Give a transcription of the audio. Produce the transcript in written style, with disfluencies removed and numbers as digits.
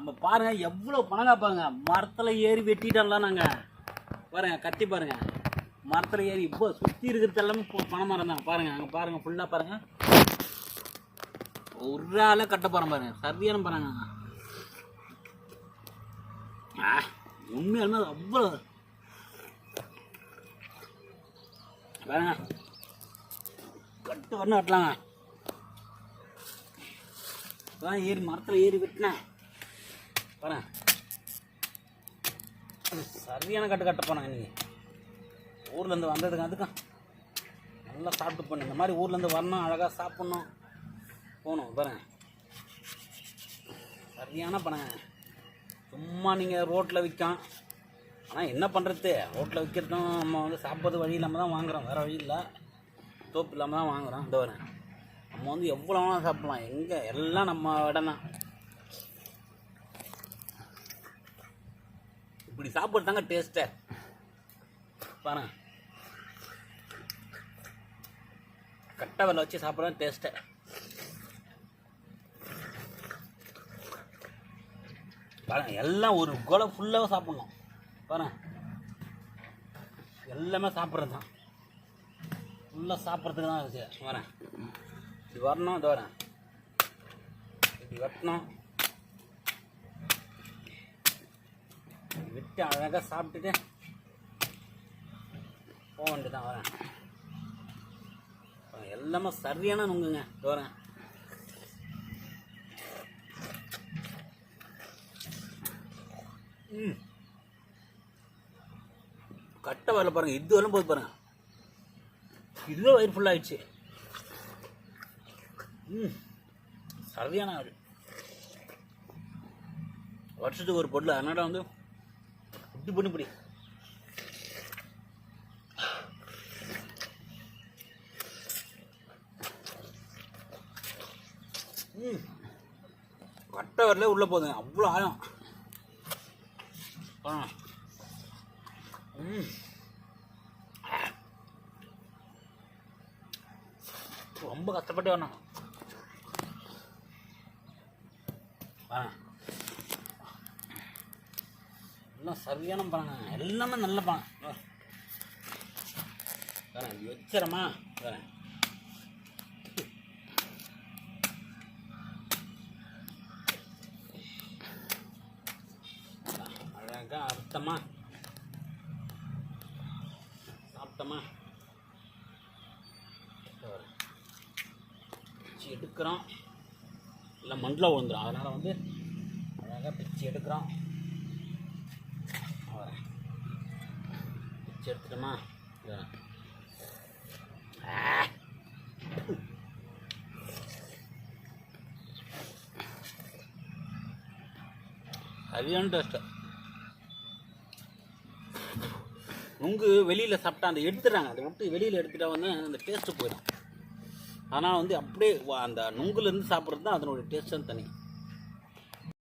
நம்ம பாருங்க எவ்வளோ பணங்காய் பாருங்க, மரத்தில் ஏறி வெட்டிட்டோம்லாம் நாங்கள். பாருங்க கத்தி பாருங்க, மரத்தில் ஏறி இப்போ சுற்றி இருக்கிறது எல்லாமே பனை மரம் தான். பாருங்க அங்கே பாருங்க, ஃபுல்லாக பாருங்க, ஒரு ஆளை கட்ட போகிறோம் பாருங்க, சரியான பாருங்க. உண்மையாலுமே அவ்வளோ பாருங்க, கட்டு வரணும் வெட்டலாங்க. அதான் ஏறி மரத்தில் ஏறி வெட்டினேன் பாருங்க, சரியான கட்டு கட்ட போனாங்க. நீங்கள் ஊர்லேருந்து வந்ததுக்கு அதுக்கும் நல்லா சாப்பிட்டு போகணும். இந்த மாதிரி ஊர்லேருந்து வரணும், அழகாக சாப்பிட்ணும், போகணும் பாருங்க. சரியான பணங்க. சும்மா நீங்கள் ரோட்டில் விற்கான், ஆனால் என்ன பண்ணுறது, ரோட்டில் விற்கிறதும் நம்ம வந்து சாப்பிட்றது வழி இல்லாமல் தான் வாங்குகிறோம், வேறு வழி இல்லை, தோப்பு இல்லாமல் தான் வாங்குகிறோம். இந்த வரேன் நம்ம வந்து எவ்வளோ வேணாலும் சாப்பிட்லாம், எங்கே எல்லாம் நம்ம இடம் தான். இப்படி சாப்பிட்றது தாங்க டேஸ்ட்டே பாருங்க. கட்டை வெள்ளை வச்சு சாப்பிட்றது டேஸ்ட்டே. பாருங்க எல்லாம் ஒரு கோலை ஃபுல்லாக சாப்பிட்ணும் பாருங்க, எல்லாமே சாப்பிட்றது தான், ஃபுல்லாக சாப்பிட்றதுக்கு தான் இருக்குது. வரேன் இப்படி வரணும், இது வரேன் இப்படி வெட்டணும், வெட்டி அழகாக சாப்பிட்டுட்டு போக வேண்டியதான். வரேன் எல்லாமே சரியான நுங்குங்க. இது வரேன் கட்டை வரல பாருங்க, இது வரலும் போது பாருங்க, இதுவே வயிறு ஃபுல்லாகிடுச்சு. சரியான ஆடு, வருஷத்துக்கு ஒரு பொருள், அதனால வந்து இப்படி பண்ணி இப்படி கட்டை வரல உள்ளே போதுங்க, அவ்வளோ ஆழம். ரொம்ப கஷ்டப்பட்டு வரணும். எல்லாம் சரியான பழங்க, எல்லாமே நல்ல பழம். வரேன் வச்சிடமா, வரேன் அழகாக அர்த்தமா சாப்பிட்டோமா. பிச்சு எடுக்கிறோம், இல்லை மண்ணில் விழுந்துடும், அதனால் வந்து அழகாக பிச்சு எடுக்கிறோம். பிச்சு எடுத்துட்டோமா. சரியான டேஸ்ட்டு. நுங்கு வெளியில் சாப்பிட்டா அந்த எடுத்துடுறாங்க, அதை விட்டு வெளியில் எடுத்துட்டா வந்து அந்த டேஸ்ட்டு போயிடும். அதனால் வந்து அப்படியே அந்த நுங்குலேருந்து சாப்பிட்றது தான் அதனுடைய டேஸ்ட்டு தனி.